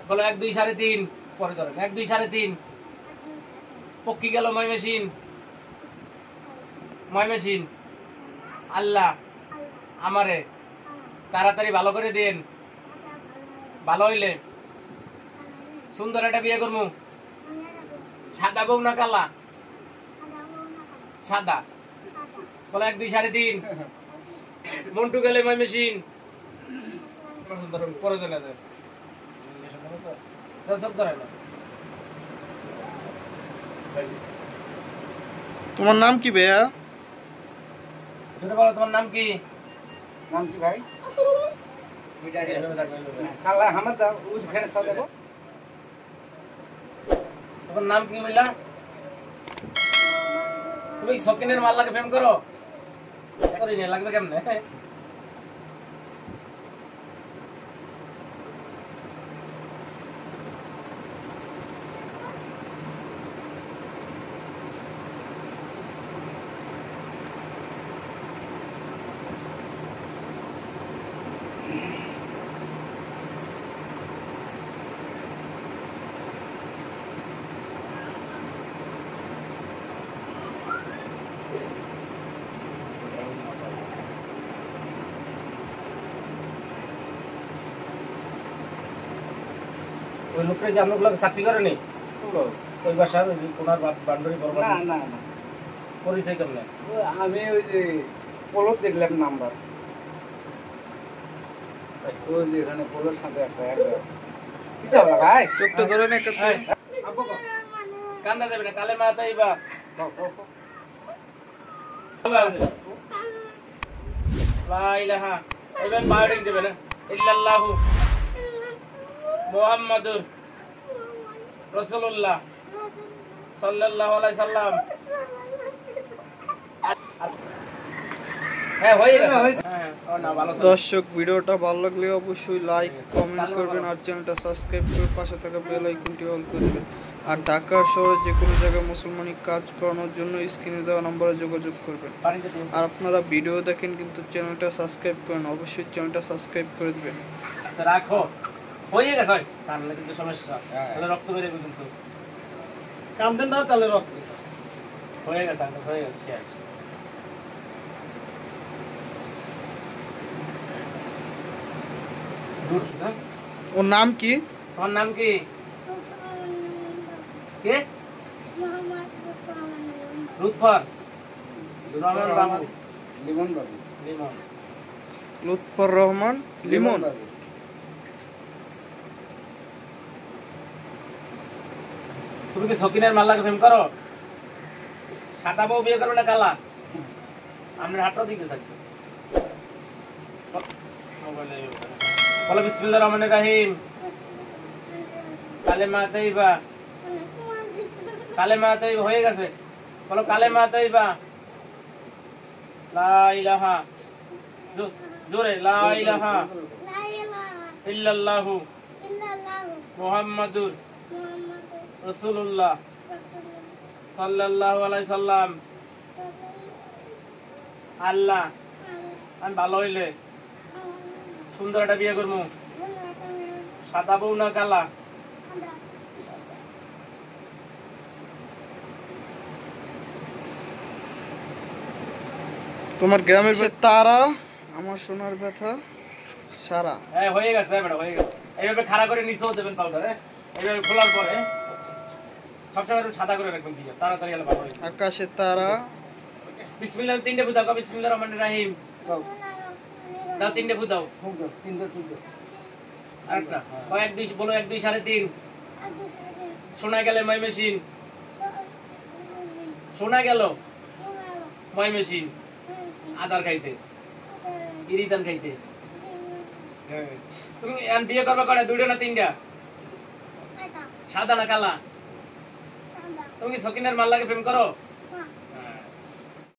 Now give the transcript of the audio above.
বলো 1 2 3.5 পরে ধরেন 1 2 3.5 পক্ষী গেল ময়মেসিন আল্লাহ আমারে তাড়াতাড়ি ভালো করে দেন ভালো হইলে সুন্দর একটা বিয়ে করবো সাদা বউ না কালা সাদা বলো 1 2 3.5 মন্টু গেলে ময়মেসিন পরে চলে যায় তোমার নাম কি ভাইয়া? বলো তোমার নাম কি ভাই? কালা হামাদ দাও উস ফেরে সাথে দেখো। তোমার নাম কি বললা? তুমি সকিনের মাল্লাকে প্রেম করো? করি না লাগবে কেমনে? ওই লোকটা যে আপনার চাকরি করেনি ওই বাসার ওই কোনার বান্ডরি বড় না না না পরিচয় কেমনে? আমি ওই যে পোলত দেখলাম নাম্বার ওই যে এখানে পোলোর সাথে একটা অ্যাড আছে কি চাও ভাই চোখটা ধরেন একটা কান্দা যাবে না কালে মা তাইবা লা ইলাহা এবেন বায়োডিং দেবে না ইল্লাল্লাহু মুহাম্মাদুর রাসূলুল্লাহ সাল্লাল্লাহু আলাইহি সাল্লাম। হ্যাঁ হয়ে গেছে। হ্যাঁ ও না ভালো। দর্শক ভিডিওটা ভালো লাগলে অবশ্যই লাইক কমেন্ট করবেন আর চ্যানেলটা সাবস্ক্রাইব করে পাশে থাকা বেল আইকনটি অন করে দেবেন। আর ঢাকার শহরে যে কোনো জায়গায় মুসলমানি কাজ করানোর জন্য স্ক্রিনে দেওয়া নম্বরে যোগাযোগ করবেন। আর আপনারা ভিডিও দেখেন কিন্তু চ্যানেলটা সাবস্ক্রাইব করেন, অবশ্যই চ্যানেলটা সাবস্ক্রাইব করে দেবেন। রাখো হয়ে গেছে তাহলে কিন্তু সমস্যা তাহলে রক্ত বের হবে কিন্তু কামদেন না তাহলে রক্ত হয়ে গেছে হয়ে গেছে শেষ। ওর নাম কি? তোমার নাম কি? কে? লুৎফর রহমান বাবু লিমন বাবু লিমন লুৎফর রহমান লিমন। তুমি কি সকিনের মাল্লাকে প্রেম করো? সাদা বউ বিয়ে করবে না কালা? আমরা হাঁটো দিকে থাকবে। বলো বিসমিল্লাহির রহমানির রহিম। কালেমা তাইবা হয়ে গেছে। বলো কালেমা তাইবা লা ইলাহা জোরে লা ইলাহা ইল্লাল্লাহু মুহাম্মাদুর রাসূলুল্লাহ সাল্লাল্লাহু আলাইহি সাল্লাম। আল্লাহ আমি ভালো হইলে সুন্দর একটা বিয়ে করবো সাদা বউ না কালা? তোমার গ্রামের তারা আমার সোনার ব্যথা সারা। হ্যাঁ হয়ে গেছে ম্যাডাম হয়ে গেছে। এইভাবে খাড়া করে নিচেও দেবেন পাউডার। এইভাবে খোলার পরে সবসময় একটু সাদা করে রাখবেন দিয়ে তাড়াতাড়ি গেলে ভালো হয়। আকাশে তারা বিসমিল্লাহ তিনটে ফুদাও বিসমিল্লাহির রহমানির রহিম দাও তিনটে ফুদাও তিনটে আরেকটা এক দুই বলো 1 2 3.5 শোনা গেলে ময়মেসিন শোনা গেল ময়মেসিন আদার খাইতে ইরিদান খাইতে। তুমি বিয়ে করবা করে দুইটা না তিনটা? সাদা না কালা? তুমি কি সকিনের মাল্লাকে প্রেম করো?